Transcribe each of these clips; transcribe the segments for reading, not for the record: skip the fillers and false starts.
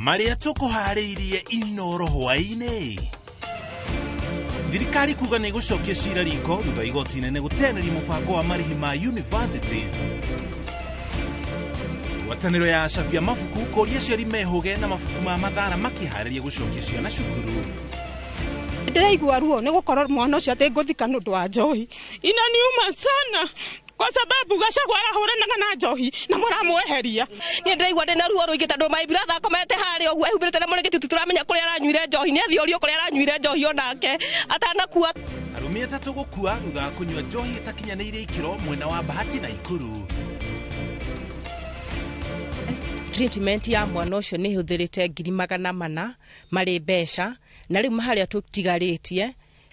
Maria tukuhariirie Inoro hwaine. Thirikari kuga nĩ gũcokia cira riko thutha igoti inene gũteneria mũbango wa marĩhi ma university. Ngwatanĩro ya acabi a mabuku kũria aciari mehũge na mabuku ma mathara makĩharĩria gũcokia ciana cukuru. Ndĩraigua ruo nĩ gũkorwo mwana ũcio atĩ ngũthika nĩ ũndũ wa njohi. Inaniuma sana kwa sababu Gachagua arahũranaga na njohi na mũramweheria. Niĩ ndĩraigua ndĩna ruo rũingĩ tondũ my brother akomete harĩa ũguo ehumbĩrĩte na mũrĩngĩti tũramenya kũrĩa aranyuire njohi. Nĩ athiĩ ũrio kũrĩa aranyuire njohi onake atanakua. Arũme atatũ gũkua thutha wa kũnyua njohi ĩtakinyanĩire ikĩro mwena wa Bahati na Ikuru. Treatment ya mwana ũcio nĩ hũthĩrĩte 400,000 marĩ mbeca na rĩu maharĩa tũtigarĩtie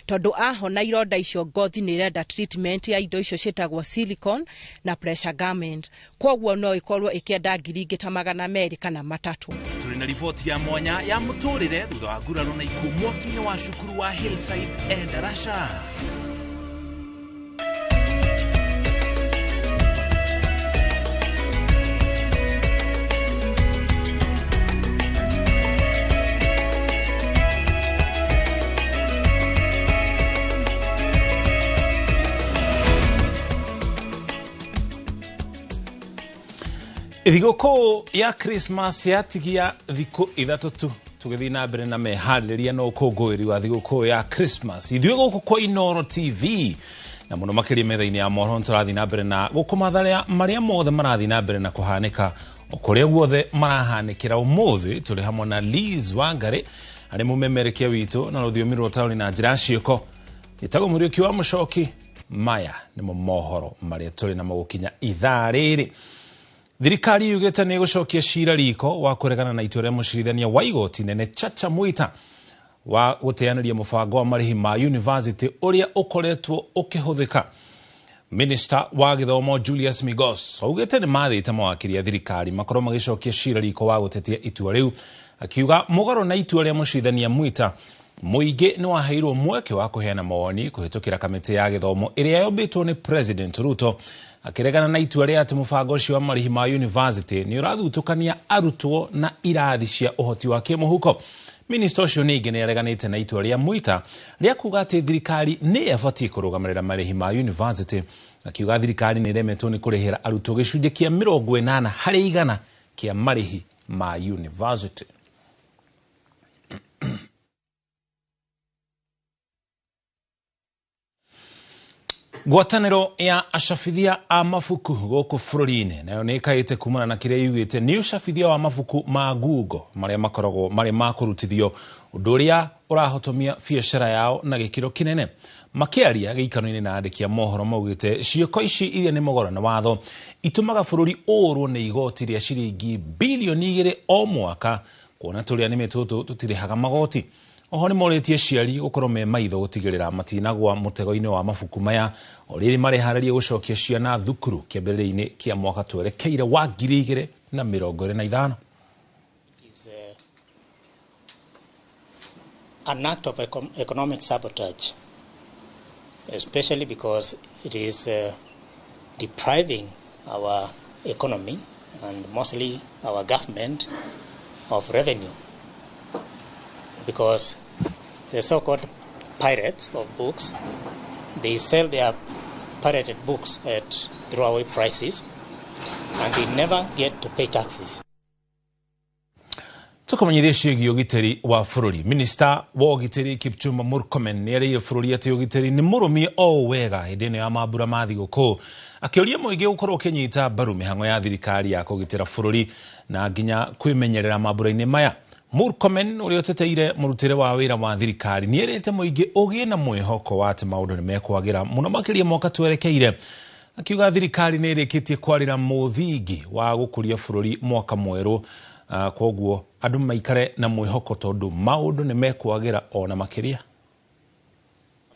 tondu ahona ironda icio ngothi nĩ irenda treatment ya indo icio ciĩtagwo silicone na pressure garment kwoguo no ikorwo ikienda 200,000 kana 3. Tũrĩ na riboti ya mwanya ya mũtũrĩre thutha wa nguraro na ikuũ mwaki-inĩ wa cukuru wa Hillside Endarasha. Thigũkũ ya Christmas yatigia thikũ 3 tu tũgĩthiĩ na mbere na meharĩrĩria no ũkũngũĩri wa thigũkũ ya Christmas. Ithuĩ gũkũ kwa Inoro TV na mũno makĩria metha-inĩ ya mohoro tũrathiĩ na mbere na gũkũmatha marĩa mothe marathiĩ na mbere na kũhanĩka kũrĩa guothe marahanĩkĩra ũmũthĩ. Tũrĩ hamwe na Liz Wangari arĩ mũmemerekia witũ na rũthiomi rwa taũni na njĩra ciĩko. Gĩtagwo Mũriũki wa Mũcoki. Maya nĩmo mohoro marĩa tũrĩ na magũkinya ithaa rĩrĩ. Thirikari yugĩte nĩ gũcokia cira riko wa kũregana na itua rĩa mũcirithania wa igoti inene Chacha Mwita wa gũteanĩria mũbango wa marĩhi ma university ũrĩa ũkoretwo ũkĩhũthĩka. Minister wa Gĩthomo Julius Migos augĩte nĩ mathĩte mawakiri a thirikari makorwo magĩcokia cira riko wa gũtetia itua rĩu, akiuga mũgarũ na itua rĩa mũcirithania Mwita mũingĩ nĩ waheirwo mweke wa kũheana mawoni kũhĩtũkĩra kamĩtĩ ya gĩthomo ĩrĩa yombĩtwo nĩ President Ruto, akĩregana na itua rĩa atĩ mũbango ũcio wa marĩhi ma university nĩ ũrathutũkania arutwo na irathi cia ũhoti wa kĩmũhuko. Minister ũcio ningĩ nĩ areganĩte na itua rĩa Mwita rĩa kuga atĩ thirikari nĩ ĩbatiĩ kũrũgamĩrĩra marĩhi ma university, akiuga thirikari nĩ ĩremetwo nĩ kũrĩhĩra arutwo gĩcunjĩ kĩa 80 harĩ igana kĩa marĩhi ma university. Ngwatanĩro ya acabithia a mabuku gũkũ bũrũri-inĩ nayo nĩ ĩkaĩte kumana na kĩrĩa yugĩte nĩ ũcabithia wa mabuku ma Google marĩa makoragwo marĩ ma kũrutithio, ũndũ ũrĩa ũrahotomia biacara yao na gĩkĩro kĩnene. Makĩaria gĩikaro-inĩ na andĩki a mohoro maugĩte ciĩko ici iria nĩ mũgaro na watho itũmaga bũrũri ũrwo nĩ igoti rĩa ciringi bilioni 2 o mwaka, kuona tũrĩa nĩme tũtũ tũtirĩhaga magoti. Oho nĩ morĩtie aciari gũkorwo me maitho gũtigĩrĩra matinagwa mũtego-inĩ wa mabuku maya o rĩrĩ mareharĩria gũcokia ciana thukuru kĩambĩrĩria-inĩ kĩa mwaka twerekeire wa 2025. Is an act of economic sabotage, especially because it is depriving our economy and mostly our government of revenue, because the so-called pirates of books, they sell their pirated books at throwaway prices and they never get to pay taxes. Tũkamenyithia ciĩgiĩ ũgitĩri wa bũrũri. Minister wa ũgitĩri Kipchumba Murkomen nĩ erĩire bũrũri atĩ ũgitĩri nĩ mũrũmie o wega hĩndĩ ĩno ya mambura ma thigũkũ, akĩũria mũingĩ gũkorwo ũkĩnyita mbaru mĩhang'o ya thirikari ya kũgitĩra bũrũri na nginya kwĩmenyerera mambura-inĩ maya. Murkomen ũrĩa ũteteire mũrutĩre wa wĩra wa thirikari nĩ erĩte mũingĩ ũgĩe na mwĩhoko wa atĩ maũndũ nĩ mekwagĩra mũno makĩria mwaka twerekeire, akiuga thirikari nĩ ĩrĩkĩtie kwarĩra mũthingi wa gũkũria bũrũri mwaka mwerũ, kwoguo andũ maikare na mwĩhoko tondũ maũndũ nĩ mekwagĩra ona makĩria.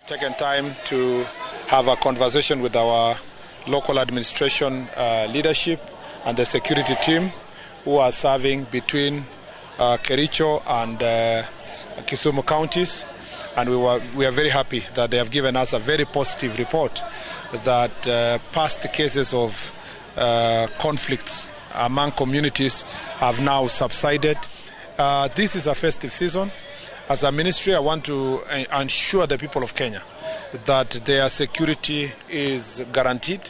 Taken time to have a conversation with our local administration leadership and the security team who are serving between Kericho and Kisumu counties, and we are very happy that they have given us a very positive report that past cases of conflicts among communities have now subsided. This is a festive season. As a ministry, I want to ensure the people of Kenya that their security is guaranteed,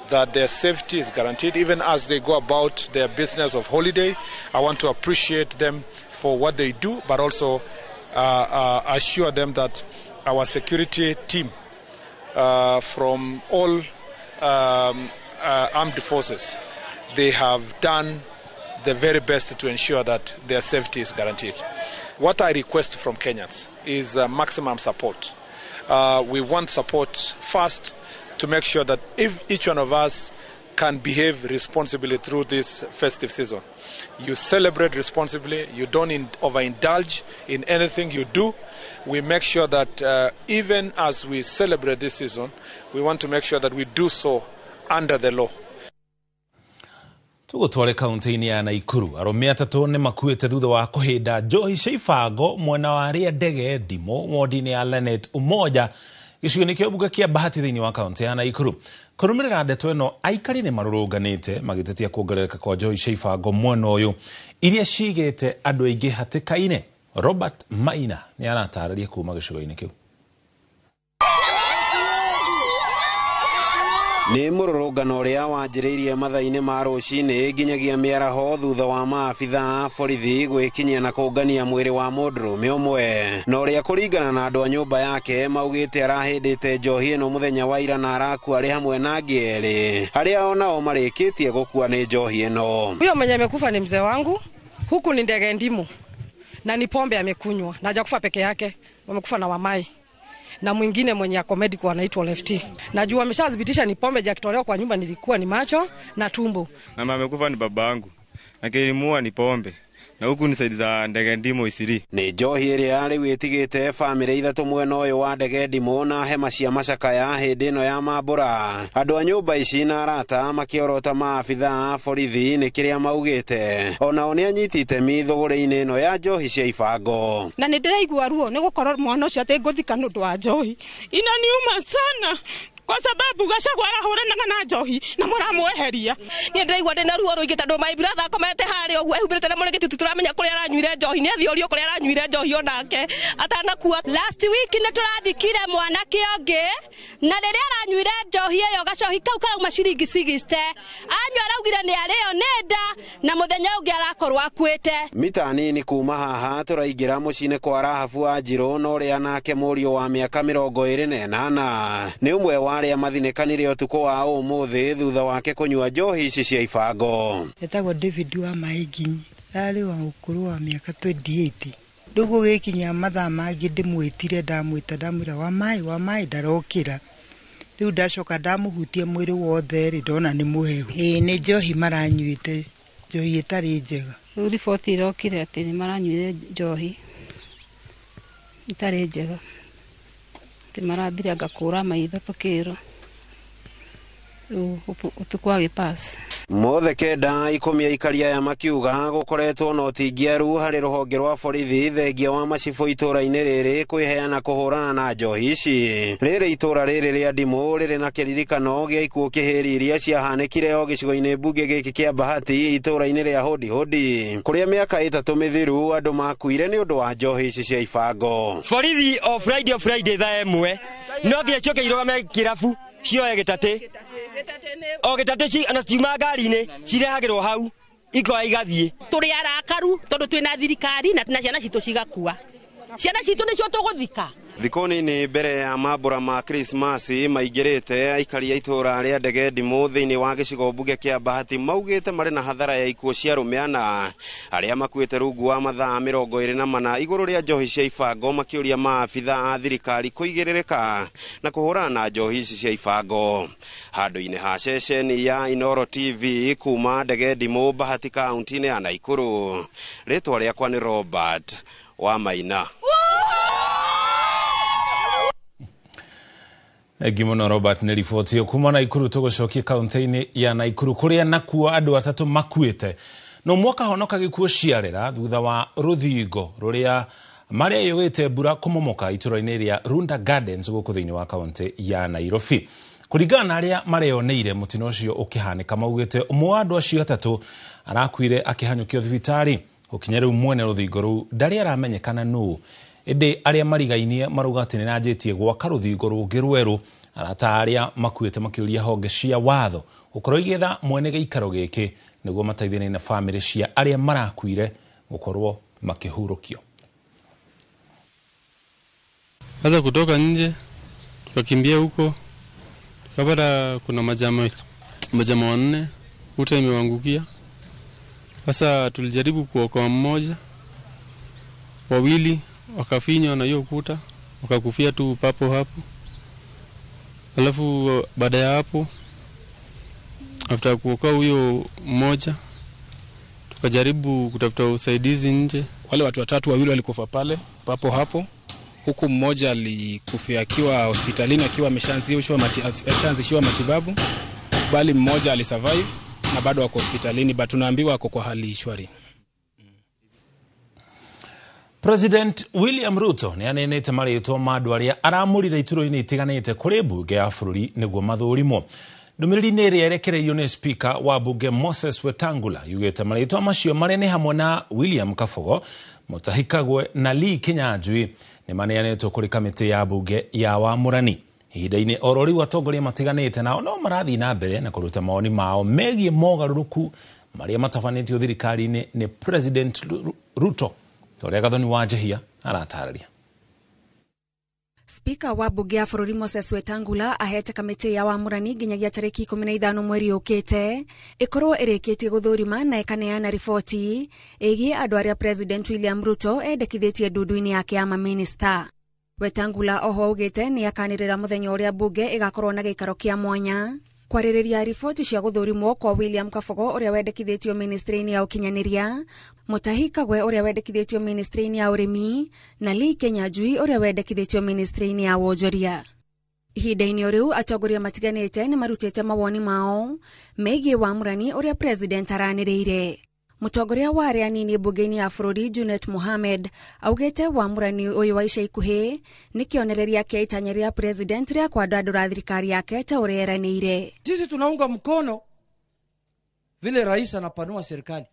that their safety is guaranteed, even as they go about their business of holiday. I want to appreciate them for what they do, but also assure them that our security team from all armed forces, they have done the very best to ensure that their safety is guaranteed. What I request from Kenyans is maximum support. We want support first to make sure that if each one of us can behave responsibly through this festive season. You celebrate responsibly, you don't overindulge in anything you do. We make sure that even as we celebrate this season, we want to make sure that we do so under the law. Tugutware kaunti-ini ya Naikuru arũme atatũ nĩ makuĩte thutha wa kũhĩnda njohi cia ibango mwena wa rĩa ndege ndimo wodi-inĩ ya Lanet Umoja gĩcigo-inĩ kĩa ũmbunge kĩa Bahati thĩinĩ wa kaunti ya Naikuru. Kũrũmĩrĩra ndeto ĩno, aikari nĩ marũrũnganĩte magĩtetia kuongerereka kwa njohi cia ibango mwena ũyũ iria cigĩte andũ aingĩ hatĩka-inĩ. Robert Maina nĩ aratarĩria kuuma gĩcigo-inĩ kĩu. Nĩ mũrũrũngano ũrĩa wanjĩrĩirie mathaa-inĩ ma rũcinĩ nginyagia mĩaraho thutha wa maabitha a borithi gwĩkinyia na kũngania mwĩrĩ wa mũndũrũme ũmwe na ũrĩa kũringana na andũ a nyũmba yake maugĩte arahĩndĩte njohi ĩno mũthenya wa ira na arakua arĩ hamwe na angĩ erĩ arĩa onao marĩkĩtie gũkua nĩ njohi ĩno. Huyo mwenye amekufa ni mzee wangu, huku ni ndege ndimu na ni pombe amekunywa na hajakufa peke yake, wamekufa na wamai na mwingine mwenye ako medical anaitwa Lefty. Najua ameshadhibitisha ni pombe jakitolewa kwa nyumba, nilikuwa ni macho na tumbo. Na amekufa ni babangu. Na kilimua ni pombe. Na huku ni saidi za ndege ndimo Isiri. Ni njohi ĩrĩa rĩu ĩtigĩte bamĩrĩ ithatũ mwena ũyũ wa ndege ndimo na hema cia macakaya hĩndĩ ĩno ya mambũra. Andũ a nyũmba ici na arata makĩorota maabitha a borithi nĩ kĩrĩa maugĩte. Onao nĩ anyitĩte mĩthũgũrĩ-inĩ ĩno ya njohi cia ibango. Na nĩ ndĩraigua ruo nĩ gũkorwo mwana ũcio atĩ ngũthika nĩ ũndũ wa njohi. Inaniuma sana. Kwa sababu Gachagua arahũranaga na njohi na mũramweheria. Niĩ ndĩraigua ndĩna ruo rũingĩ tondũ my brother akomete harĩa ũguo ehumbĩrĩte na mũrĩngĩti tũtiramenya kũrĩa aranyuire njohi, nĩ athiũrio kũrĩa aranyuire njohi onake atanakua. Last week nĩ tũrathikire mwanake ũngĩ na rĩrĩa aranyuire njohi ĩyo gacohi kau karauma ciringi 60 anyua araugire nĩ arĩo nĩ nda na mũthenya ũngĩ arakorwo akuĩte. Mita nini kuma haha tũraingĩra mũciĩ-inĩ kwa Rahabu wa Njirũ na ũrĩa nake mũriũ wa mĩaka 28 nĩ ũmwe wa arĩa mathinĩkanire ũtukũ wa ũmũthĩ thutha wake kũnyua njohi ici cia ibango. Etagwo David wa Maingi, arĩ wa ũkũrũ wa mĩaka 28. Rĩu gũgĩkinya mathaa mangĩ ndĩmwĩtire ndamwĩra wa maĩ ndarokĩra. Rĩu ndacoka ndamũhutia mwĩrĩ wothe ndona nĩ mũhehu. Nĩ njohi maranyuĩte, njohi ĩtarĩ njega. Rĩu riboti ĩrokire atĩ nĩ maranyuire njohi ĩtarĩ njega. Marambire ngakũra maitho tũkĩrwo ũtukũ wa gĩpasi. Mothe kenda ikũmi aikaria aya makiuga gũkoretwo na ũtingiaru harĩ rũhonge rwa borithi thengia wa macibũ itũra-inĩ rĩrĩ kwĩheana kũhũrana na njohi ici. Rĩrĩ itũra rĩrĩ rĩa ndimũ rĩrĩ na kĩririkano gĩa ikuũ kĩhĩri iria ciahanĩkire o gĩcigo-inĩ mbunge gĩkĩ kĩa Bahati itũra-inĩ rĩa Hodi Hodi kũrĩa mĩaka 3 mĩthiru andũ makuire nĩ ũndũ wa njohi ici cia ibango. Borithi o Friday thaa ĩmwe no nginya cioke irũgame kĩrabu cioe gĩtatĩ o gĩtatĩ ci ana ciuma ngari-inĩ cirehagĩrwo hau ikoya igathiĩ. Tũrĩ arakaru tondũ twĩna thirikari na ciana citũ cigakua. Ciana citũ nĩcio tũgũthika. Thikũ nini mbere ya mambura ma Christmas maingĩrĩte aikari a itũra rĩa ndege ndimũ thĩinĩ wa gĩcigo mbunge kĩa Bahati maugĩte marĩ na hathara ya ikuũ cia arũme ana arĩa makuĩte rungu wa mathaa 24 igũrũ rĩa njohi cia ibango makĩũria maabitha a thirikari kũigĩrĩrĩka na kũhũrana na njohi ici cia ibango. Handũ-inĩ ha ceceni ya Inooro TV kuma ndege ndimũ Bahati kaunti-inĩ ya Naikuru, rĩtwa rĩakwa nĩ Robert wa Maina. Gimono Robert nĩ riboti yo kuma Naikuru. Tũgũcokia kaunti-inĩ ya Naikuru kũrĩa nakuo andũ atatũ makuĩte no mwaka honoka gĩkuũ ciarĩra thutha wa rũthingo rũrĩa marĩa yũgĩte mbura kũmomoka itũra-inĩ rĩa Runda Gardens gũkũ thĩinĩ wa kaunti ya Nairobi. Kũringana na arĩa mareyoneire mũtino ũcio ũkĩhanĩka maugĩte ũmwe wa andũ acio atatũ arakuire akĩhanyũkio thibitarĩ. Ukinyere umwene ruthingo ru ndari aramenyekana nu ende aria marigainie maruga ati ninajitie gwaka ruthingo rungi rweru arata aria makuite makiuria honge cia watho ukorwo igetha mwene geikaro giki niguo mateithanie na family cia aria marakuire gukorwo makihurukio. Hata kutoka nje tukakimbia huko tukapata kuna majama wanne uta imewangukia. Sasa tulijaribu kuokoa mmoja, wawili wakafinywa na hiyo ukuta wakakufia tu papo hapo. Alafu baada ya hapo after kuokoa huyo mmoja tukajaribu kutafuta usaidizi nje. Wale watu watatu, wawili walikufa pale papo hapo, huku mmoja alikufia akiwa hospitalini akiwa ameshaanzishwa matibabu, bali mmoja alisurvive na bado wako hospitalini, but tunaambiwa ako kwa hali shwari. President William Ruto ni anenete marĩtwa mandu aria aramurire ituro-ini itiganite kuri bunge ya bururi niguo mathurimo. Ndumiriri-ini iria yerekereirio ni speaker wa bunge Moses Wetangula yugite marĩtwa macio maria ni hamwe na William Kabogo, Mutahi Kagwe na Lee Kinyanjui ni maneanĩtwo kuri kamiti ya bunge ya Wamũrani. Ihinda-inĩ oro riu atongoria matiganite nao no marathi na mbere na kuruta maoni mao megie mogaruruku maria matafanĩtio thirikari-ini ni President Ruto. Toria gathoni wa Jehia aratararia. Speaker wa bunge ya bururi Moses Wetangula ahete kamiti ya Wamũrani nginyagia tariki 15 mweri ukite ikorwo irikitie guthurima na ikaneana riboti igie andu aria President William Ruto endekithitie ndudu-ini yake ya maminista. Wetangula oho ugite ni akanirira muthenya uria bunge igakorwo na gikaro kia mwanya kwaririria riboti cia guthurimwo kwa William Kabogo uria wendekithitio ministry-ini ya ukinyaniria, Mutahi Kagwe uria wendekithitio ministry-ini ya urimi na Lee Kinyanjui uria wendekithitio ministry-ini ya wonjoria. Ihinda-ini riu atongoria matiganite ni marutite mawoni mao megie Wamũrani uria president araniriire. Mutongoria wa aria nini bunge-ini ya bururi Junet Mohamed augite Wamũrani uyu wa ica ikuhi ni kionereria kia itanya ria president ria kwandandura thirikari yake ta uria eraniire. Sisi tunaunga mkono vile rais anapanua serikali,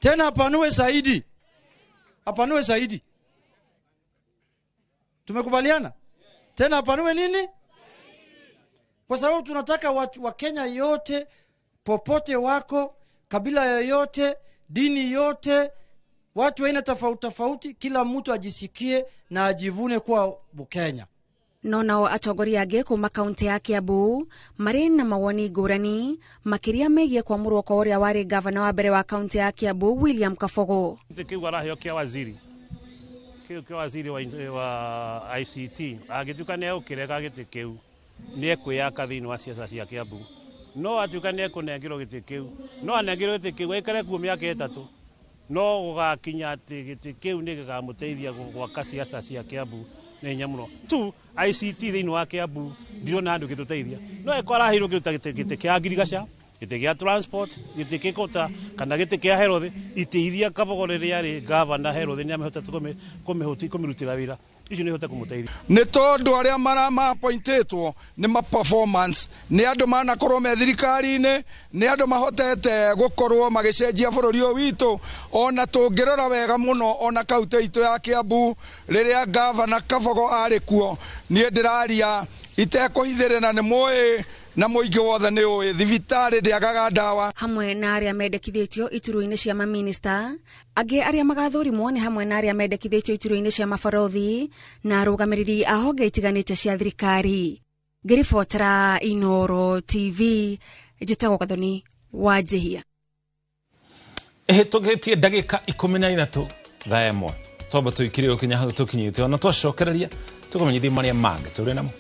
tena apanue zaidi. Tumekubaliana tena apanue nini? Kwa sababu tunataka watu wa Kenya yote, popote wako, kabila yoyote, dini yote, watu wa aina tofauti, kila mtu ajisikie na ajivune kuwa Mkenya. Nonao atongoria angi kuma kaunti ya Kiambu mari na mawoni ngurani makiria megie kwamurwo kwa uria wari gavana wa mbere wa kaunti ya Kiambu William Kabogo. Kiu arahio kia waziri wa ICT agituka ne ukirega giti kiu ni ekwiyaka thiini wa siasa cia Kiambu. No atuka ne kunengirwo giti kiu, no anengirwo giti kiu ikare kuo miaka 3, no gugakinya ati giti kiu ni gigamuteithia gwaka siasa cia Kiambu ni nyamuno tu ICT thiini wa Kiambu ndirona andu gituteithia. No ekorahirwo kiruta giti kia agriculture, giti kia transport, giti kikota kana giti kia health, iteithia Kabogo riria ri governor health ni amehota kumirutira wira icio ni hota kumuteithia. Ni tondu aria marama appointetwo ni ma performance, ni andu manakorwo me thirikari-ini, ni andu mahotete gukorwo magicenjia bururi uyu witu. Ona tungirora wega muno ona kaunti itu ya Kiambu riria governor Kabogo ari kuo, ni ndiraria itekuhithirina ni moe na muingi wothe ni uyi thibitari ndiagaga ndawa. Hamwe na aria mendekithitio ituru-ini cia maminista, angi aria magathurimwo ni hamwe na aria mendekithitio ituru-ini cia mabarothi na arugamiriri a honge itiganite cia thirikari. Ngiribotera Inooro TV, njitagwo Gathoni wa Jehia. Tugetie ndagika 13 thaa 1 toba tuikire ukinya hau tukinyite ona twacokereria tukumenyithia maria mange turi namo.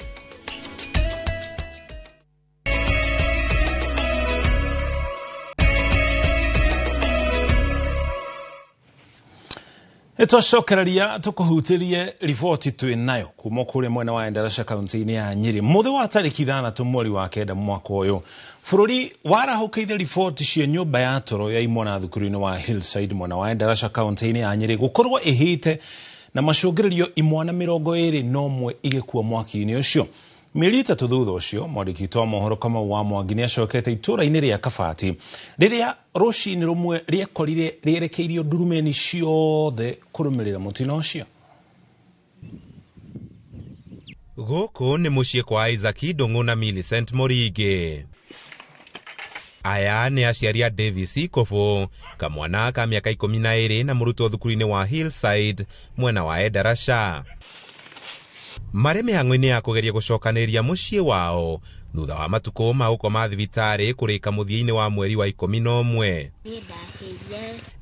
Twacokereria tukuhutirie riboti twinayo kuma kuri mwena wa Endarasha kaunti-ini ya Nyeri muthe wa tariki 6 mweri wa 9 mwaka uyu. Bururi warahukiire riboti cia nyumba ya toro ya imwana thukuru-ini wa Hillside mwena wa Endarasha kaunti-ini ya Nyeri gukorwo ihite na macungiririo imwana 21 igikuwa mwaki-ini ucio. Mĩeri ĩtatũ thutha ũcio mwandĩki wa mohoro Kamau wa Mwangi nĩacokete itũũra-inĩ rĩa Kabati rĩrĩa rũcinĩ rũmwe rĩekorire rĩerekeirio ndurumeni ciothe kũrũmĩrĩra mũtino ũcio. Gũkũ nĩ mũciĩ kwa Isaac Ndung'u na Millicent Mũringi. Aya nĩ aciari a Davis Ikobo, kamwana ka mĩaka 12 na mũrutwo thukuru-inĩ wa Hillside mwena wa Endarasha. Marĩ mĩhang'o-inĩ ya kũgeria gũcokanĩrĩria mũciĩ wao thutha wa matukũ ma gũkoma thibitarĩ kũrĩka mũthia-inĩ wa mweri wa 11.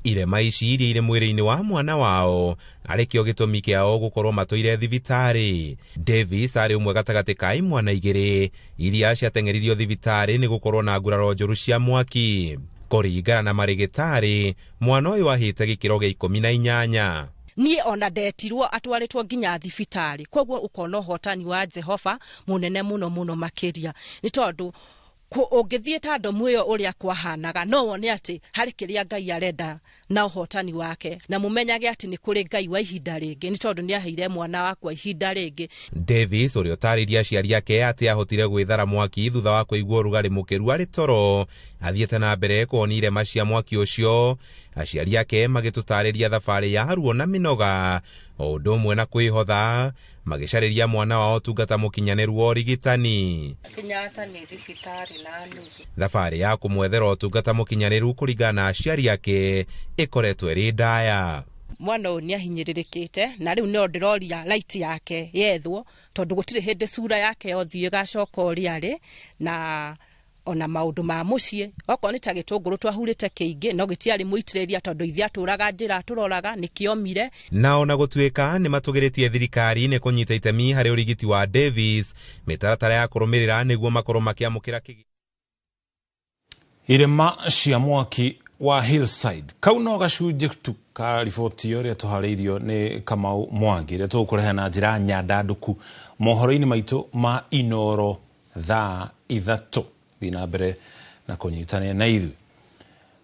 Irema ici iria irĩ mwĩrĩ-inĩ wa mwana wao arĩkĩo gĩtũmi kĩao gũkorwo matũire thibitarĩ. Davis arĩ ũmwe gatagatĩ ka imwana igĩrĩ iria ciateng'eririo thibitarĩ nĩ gũkorwo na nguraro njũru cia mwaki. Kũringana na marĩgĩtarĩ, mwana ũyũ ahĩte gĩkĩro gĩa 18. Niĩ ona ndetirwo atwarĩtwo nginya thibitarĩ. Koguo ukona ũhotani wa Jehova mũnene mũno makĩria. Nĩ tondũ ũngĩthiĩ ta andũ muoyo ũrĩa kwahanaga no wone atĩ harĩ kĩrĩa Ngai arenda na ũhotani wake, na mũmenyage atĩ nĩ kũrĩ Ngai wa ihinda rĩngĩ, nĩ tondũ nĩ aheire mwana wakwa ihinda rĩngĩ. Davis ũrĩa ũtarĩria aciari ake atĩ ahotire gwĩthara mwaki thutha wa kũigua ũrugarĩ mũkĩru arĩ toro, athiĩte na mbere kuonia irema cia mwaki ũcio. Aciari ake magĩtũtarĩria thabarĩ ya ruo na mĩnoga o ũndũ ũmwe na kwĩhotha, magĩcarĩria mwana wao ũtungata mũkinyanĩru wa ũrigitani. Thabarĩ ya kũmwethera ũtungata mũkinyanĩru kũringana na aciari ake ĩkoretwo ĩrĩ ndaya. Mwana ũyũ nĩahinyĩrĩrĩkĩte na rĩu no ndĩroria right yake yethwo, tondũ gũtirĩ hĩndĩ sura yake yothiĩ gacoka ũrĩa arĩ, na ona maũndũ ma mũciĩ okorwo nĩ ta gĩtũngũrũ twahurĩte kĩingĩ no gĩtiarĩ mũitĩrĩria, tondũ ithuĩ atũraga njĩra tũroraga nĩkĩomire. Na ona gũtuĩka nĩ matũgĩrĩtie thirikari nĩ kũnyita itemi harĩ ũrigiti wa Davis, mĩtaratara ya kũrũmĩrĩra nĩguo makorwo makĩamũkĩra irema cia mwaki wa Hillside. Kau no gacunjĩ tu ka riboti ĩrĩa tũharĩirio nĩ Kamau Mwangi ĩrĩa tũkũrehe na njĩra nyandandũku mohoro-inĩ maitũ ma Inooro thaa 3. Thina mbere na kũnyitania na ithuĩ.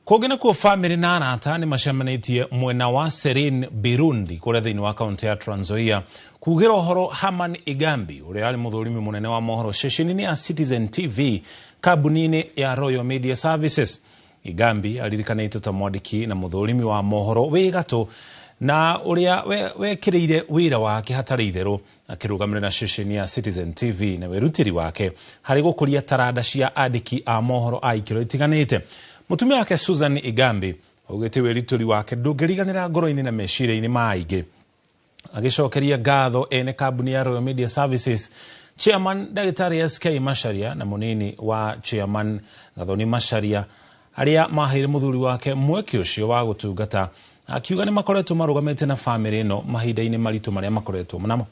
Kũngĩ nakuo famĩlĩ na arata nĩ macemanĩtie mwena wa Serene Burundi kũrĩa thĩinĩ wa kaunti ya Trans Nzoia kugĩra ũhoro Haman Igambi ũrĩa arĩ mũthũrimi mũnene wa mohoro ceceni-inĩ ya Citizen TV kambuni-inĩ ya Royal Media Services. Igambi aririkanĩtwo ta mwandĩki na mũthũrimi wa mohoro wĩ gatũ na ũrĩa wekĩrĩire wĩra wake hatarĩ itherũ akĩrũgamĩrĩra ceceni ya Citizen TV na wĩrutĩri wake harĩ gũkũria taranda cia andĩki a mohoro a ikĩro itiganĩte. Mũtumia wake Susan Igambi augĩte wĩrutĩri wake ndũngĩriganĩra ngoro-inĩ na meciria-inĩ ma aingĩ, agĩcokeria ngatho ene kambuni ya Royal Media Services Chairman Ndagĩtarĩ SK Macharia na mũnini wa Chairman Gathoni Macharia arĩa maheire mũthuri wake mweke ũcio wa gũtungata, akiuga nĩ makoretwo marũgamĩte na famĩlĩ ĩno mahinda-inĩ maritũ marĩa makoretwo namo.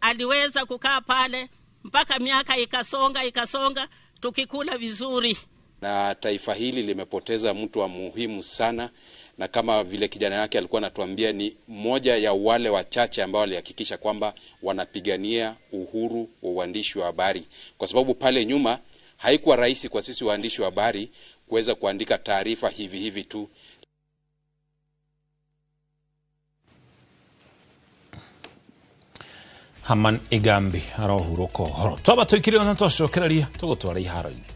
Aliweza kukaa pale mpaka miaka ikasonga tukikula vizuri. Na taifa hili limepoteza mtu wa muhimu sana, na kama vile kijana yake alikuwa anatuambia ni mmoja ya wale wachache ambao walihakikisha kwamba wanapigania uhuru wa uandishi wa habari, kwa sababu pale nyuma haikuwa rahisi kwa sisi waandishi wa habari kuweza kuandika taarifa hivi tu. Haman Igambi arohurũka ũhoro. Twamba tũikire ona tũcokereria tũgũtwara iharo-inĩ.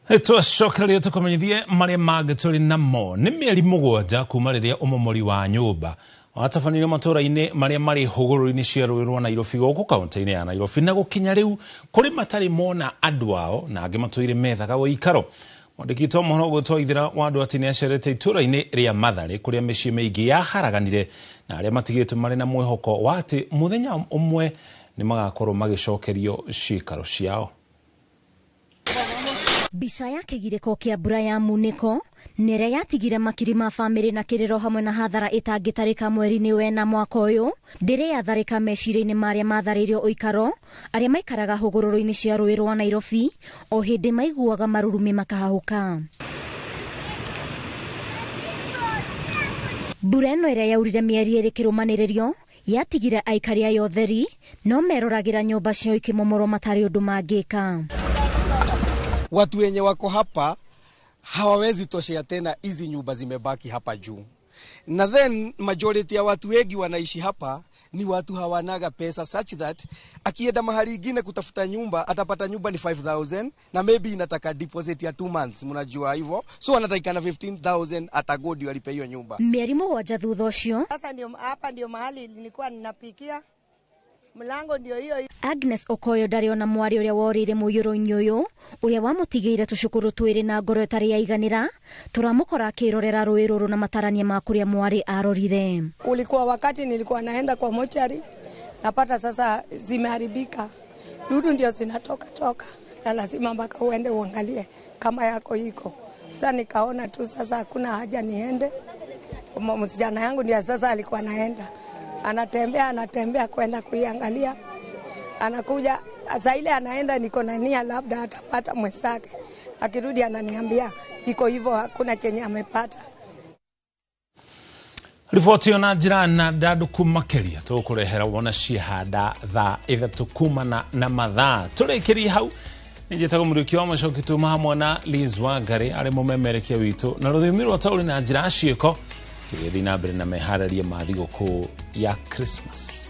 Tũcokereria tũkũmenyithie marĩa mangĩ tũrĩ namo. Nĩ mĩeri 7 kuma rĩrĩa ũmomori wa nyũmba watabanire matũra-inĩ marĩa marĩ hũgũrũrũ-inĩ cia rũĩ rwa Nairobi gũkũ kaunti-inĩ ya Nairobi, na gũkinya rĩu kũrĩ matarĩ mona andũ ao na angĩ matũire methaga ũikaro. Mwandĩki wa mohoro Gũtwaithĩra wa andũ atĩ nĩ acerete itũra-inĩ rĩa Mathare kũrĩa mĩciĩ mĩingĩ yaharaganire na arĩa matigĩtwo marĩ na mwĩhoko wa atĩ mũthenya ũmwe nĩ magakorwo magĩcokerio ciikaro ciao. Mbica ya kĩgirĩko kĩa mbura ya munĩko nĩrĩa yatigire makiri ma famĩlĩ na kĩrĩro hamwe na hathara ĩtangĩtarĩka mweri-inĩ wena mwaka ũyũ ndĩrĩ yatharĩka meciria-inĩ marĩa matharĩirio ũikaro arĩa maikaraga hũgũrũrũ-inĩ cia rũĩ rwa Nairobi o hĩndĩ maiguaga marurumi makahahũka. Mbura ĩno ĩrĩa yaurire mĩeri ĩrĩ kĩrũmanĩrĩrio yatigire aikari ayo theri no meroragĩra nyũmba ciao ikĩmomorwo matarĩ ũndũ mangĩka. Watu wenye wako hapa hawawezi toshea tena, hizi nyumba zimebaki hapa juu. Na then majority ya watu wengi wanaishi hapa ni watu hawanaga pesa, such that akienda mahali ingine kutafuta nyumba atapata nyumba ni 5,000 na maybe inataka deposit ya 2 months, mnajua hivyo, so anatakana 15,000 atagodi alipe hiyo nyumba. Mĩarimũ wa thutha ũcio. Sasa ndio hapa ndio mahali nilikuwa ninapikia. Mlango ndio hiyo. Agnes Okoyo ndarĩ ona mwarĩ ũrĩa worĩire mũiyũro-inĩ ũyũ ũrĩa wamũtigĩire tũcukuru twĩrĩ na ngoro ĩtarĩ yaiganĩra, tũramũkora akĩrorera rũĩ rũrũ na matarania ma kũrĩa mwarĩ arorire. Ulikuwa wakati nilikuwa naenda kwa mochari, napata sasa zimeharibika, dudu ndio zinatoka na lazima mpaka uende uangalie kama yako iko. Sasa nikaona tu sasa hakuna haja niende. Msijana yangu ndio sasa alikuwa naenda, anatembea kwenda kuiangalia, anakuja saa ile anaenda, niko na nia labda atapata mwenzake, akirudi ananiambia iko hivyo, hakuna chenye amepata. Riboti ona njira na ndaduku makeria tukurehera wona ciehanda tha 3 kumana na mathaa turikiri hau nijetaga murikio macoki tuma hamwe na Liz Wangari ari mumemerekia witu na ruthimi rwa tauri na njira cieko tugithi na mbere na meharĩria ma thigũkũ ya Christmas.